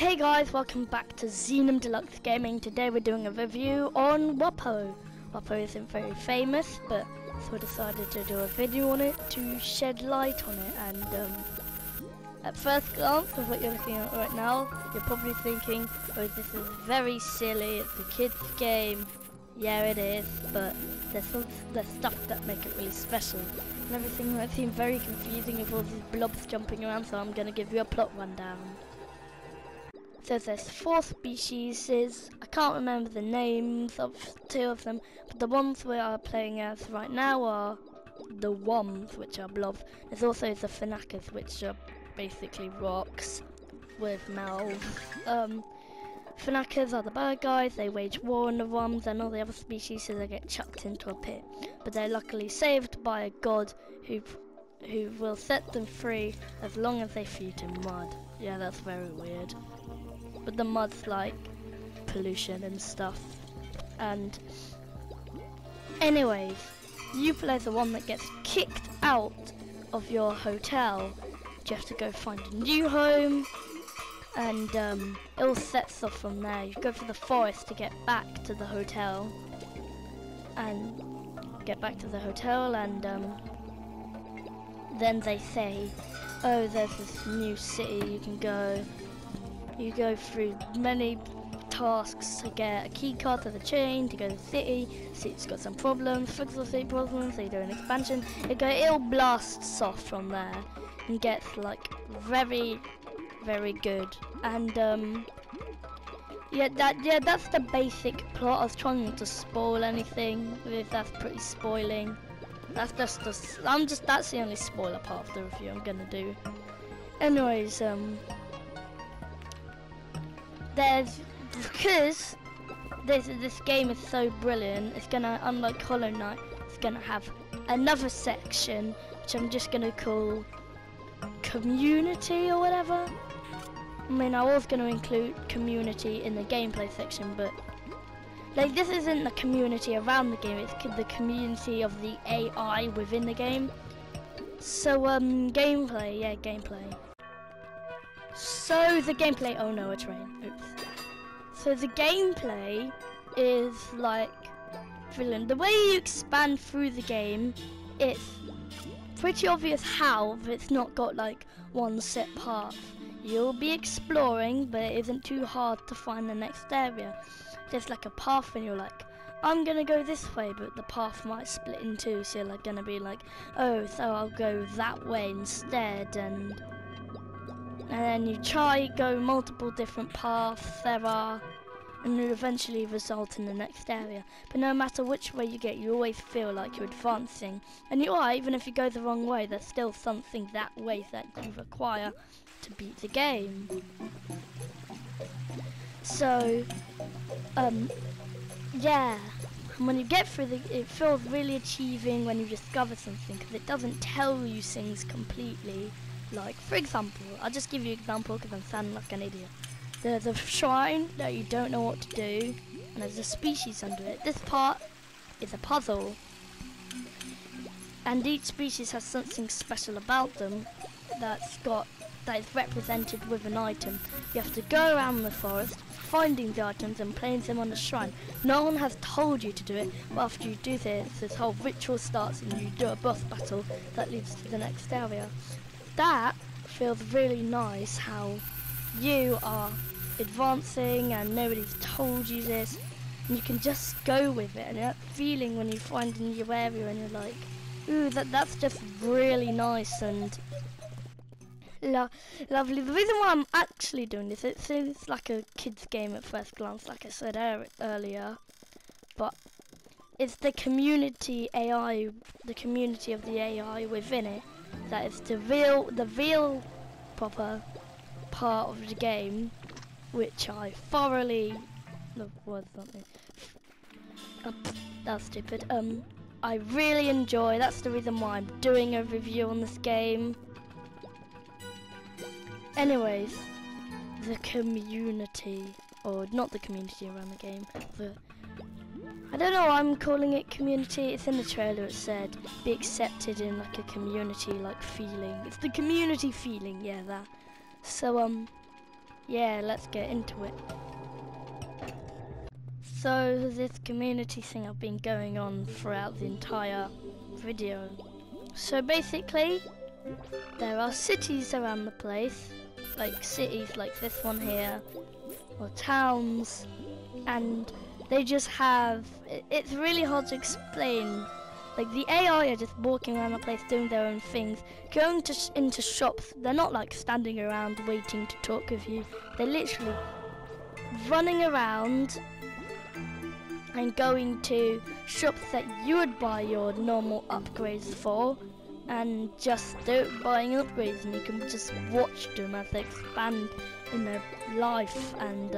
Hey guys, welcome back to Xenom Deluxe Gaming. Today we're doing a review on Wuppo. Wuppo isn't very famous, but so I decided to do a video on it to shed light on it. And at first glance of what you're looking at right now, you're probably thinking, oh, this is very silly, it's a kid's game. Yeah, it is, but there's stuff that make it really special. And everything might seem very confusing with all these blobs jumping around, so I'm going to give you a plot rundown. So there's 4 species. I can't remember the names of 2 of them, but the ones we are playing as right now are the worms, which are blobs. There's also the phoenacas, which are basically rocks with mouths. Phoenacas are the bad guys. They wage war on the worms and all the other species, so they get chucked into a pit. But they're luckily saved by a god who will set them free as long as they feed him mud. Yeah, that's very weird. But the mud's like pollution and stuff. And anyways, you play the one that gets kicked out of your hotel. You have to go find a new home, and it all sets off from there. You go through the forest to get back to the hotel, and then they say, oh, there's this new city you can go. You go through many tasks to get a key card to the chain to go to the city. City's got some problems, fix the city problems, so you do an expansion. It all blasts off from there and gets like very, very good. And that's the basic plot. I was trying not to spoil anything, if that's pretty spoiling. That's the only spoiler part of the review I'm gonna do. Anyways, because this game is so brilliant, it's gonna, unlike Hollow Knight, it's gonna have another section which I'm just gonna call community or whatever. I mean, I was gonna include community in the gameplay section, but like, this isn't the community around the game, it's the community of the AI within the game. So gameplay. So the gameplay, oh no, a train, oops. So the gameplay is like brilliant. The way you expand through the game, it's pretty obvious how, but it's not got like one set path. You'll be exploring, but it isn't too hard to find the next area. There's like a path and you're like, I'm gonna go this way, but the path might split in two, so you're like gonna be like, oh, so I'll go that way instead, and then you go multiple different paths there are, and it eventually result in the next area. But no matter which way you get, you always feel like you're advancing, and you are, even if you go the wrong way, there's still something that way that you require to beat the game. So yeah, and when you get through it feels really achieving when you discover something, because it doesn't tell you things completely. Like, for example, I'll just give you an example because I'm sounding like an idiot. There's a shrine that you don't know what to do, and there's a species under it. This part is a puzzle, and each species has something special about them that is represented with an item. You have to go around the forest, finding the items and placing them on the shrine. No one has told you to do it, but after you do this whole ritual starts and you do a boss battle that leads to the next area. That feels really nice, how you are advancing and nobody's told you this, and you can just go with it, and that feeling when you find a new area and you're like, ooh, that's just really nice and lovely. The reason why I'm actually doing this, it seems like a kid's game at first glance, like I said earlier, but it's the community AI, the community of the AI within it, that is the real proper part of the game, which I thoroughly, that's stupid, I really enjoy. That's the reason why I'm doing a review on this game. Anyways, the community, or not the community around the game, I don't know why I'm calling it community. It's in the trailer, it said be accepted in like a community like feeling. It's the community feeling, yeah, that. So yeah, let's get into it. So this community thing I've been going on throughout the entire video. So basically, there are cities around the place, like cities like this one here, or towns, and they just have, it's really hard to explain. Like the AI are just walking around the place doing their own things, going into shops. They're not like standing around waiting to talk with you. They're literally running around and going to shops that you would buy your normal upgrades for, and just buying upgrades, and you can just watch them as they expand in their life. And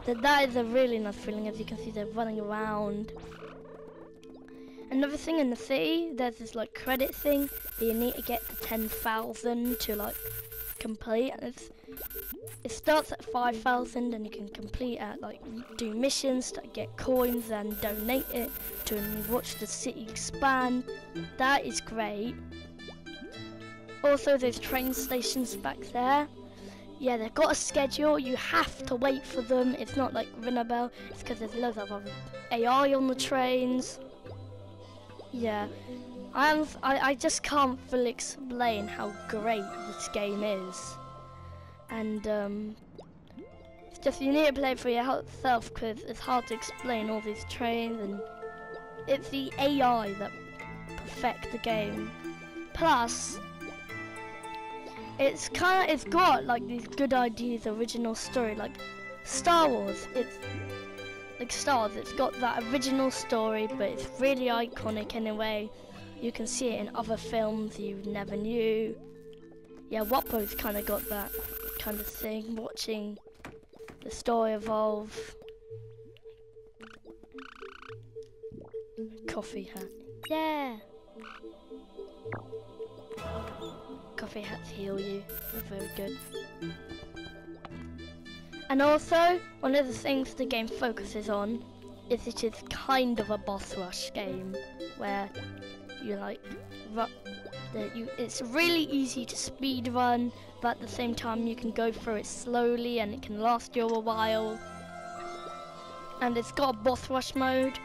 that is a really nice feeling. As you can see, they're running around. Another thing in the city, there's this like credit thing that you need to get to 10,000 to like complete, and it starts at 5,000, and you can complete at like do missions to get coins and donate it to watch the city expand. That is great. Also, there's train stations back there. Yeah, they've got a schedule. You have to wait for them. It's not like ring a bell. It's because there's loads of other AI on the trains. Yeah, I just can't fully explain how great this game is. And it's just, you need to play it for yourself, because it's hard to explain all these trains, and it's the AI that perfect the game. Plus, it's got like these good ideas, original story, like Star Wars. It's like Star Wars, it's got that original story, but it's really iconic in a way. You can see it in other films you never knew. Yeah, Wuppo's kind of got that kind of thing, watching the story evolve. Coffee hat. Yeah! Coffee hats heal you. They're very good. And also, one of the things the game focuses on is it is kind of a boss rush game, where you like, it's really easy to speed run, but at the same time you can go through it slowly and it can last you a while. And it's got a boss rush mode,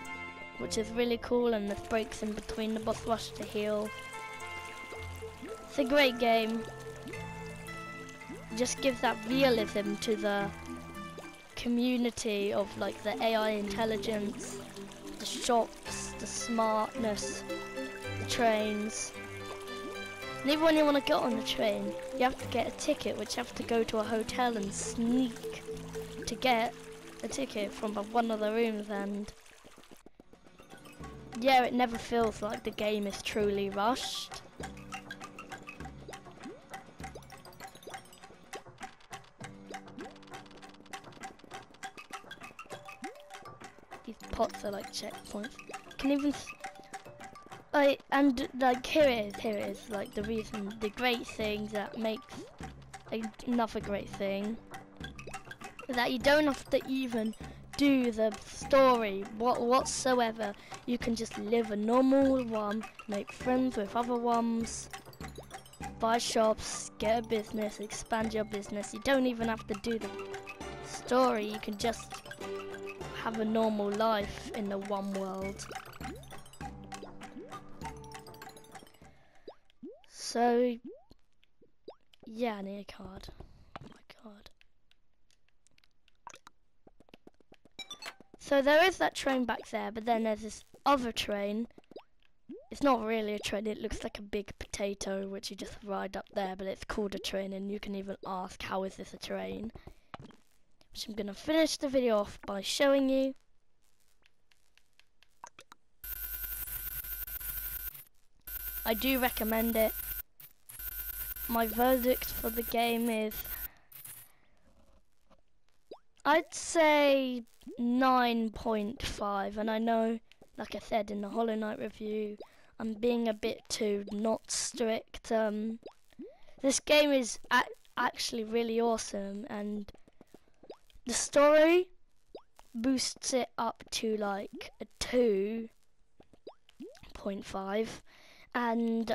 which is really cool, and there's breaks in between the boss rush to heal. It's a great game. Just gives that realism to the community of like the AI intelligence, the shops, the smartness, the trains. And even when you want to get on the train, you have to get a ticket, which you have to go to a hotel and sneak to get a ticket from one of the rooms. And yeah, it never feels like the game is truly rushed. These pots are like checkpoints. Can even and like here it is like the great thing that makes another great thing, that you don't have to even do the story whatsoever. You can just live a normal one, make friends with other ones, buy shops, get a business, expand your business. You don't even have to do the story. You can just have a normal life in the one world. So yeah, I need a card. Oh my god. So there is that train back there, but then there's this other train. It's not really a train, it looks like a big potato which you just ride up there, but it's called a train, and you can even ask, how is this a train? Which I'm gonna finish the video off by showing you. I do recommend it. My verdict for the game is, I'd say 9.5, and I know, like I said in the Hollow Knight review, I'm being a bit too not strict. This game is actually really awesome, and the story boosts it up to like a 2.5, and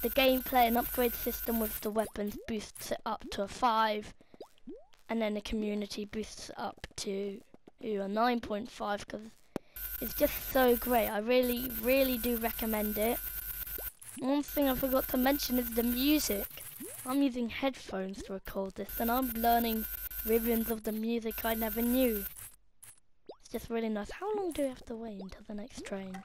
the gameplay and upgrade system with the weapons boosts it up to a 5, and then the community boosts it up to a 9.5 because it's just so great. I really do recommend it. One thing I forgot to mention is the music. I'm using headphones to record this and I'm learning rhythms of the music I never knew. It's just really nice. How long do we have to wait until the next train?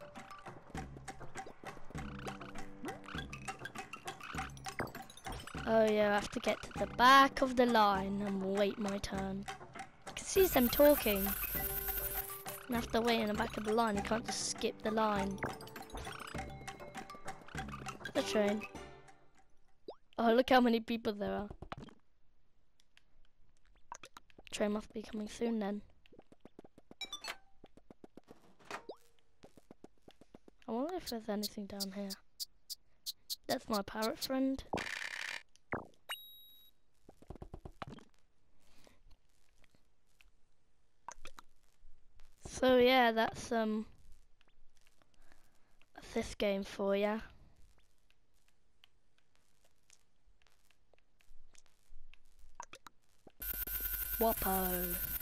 Oh yeah, I have to get to the back of the line and wait my turn. I can see them talking. I have to wait in the back of the line, you can't just skip the line. The train. Oh, look how many people there are. Train must be coming soon then. I wonder if there's anything down here. That's my parrot friend. So yeah, that's this game for ya. Wuppo.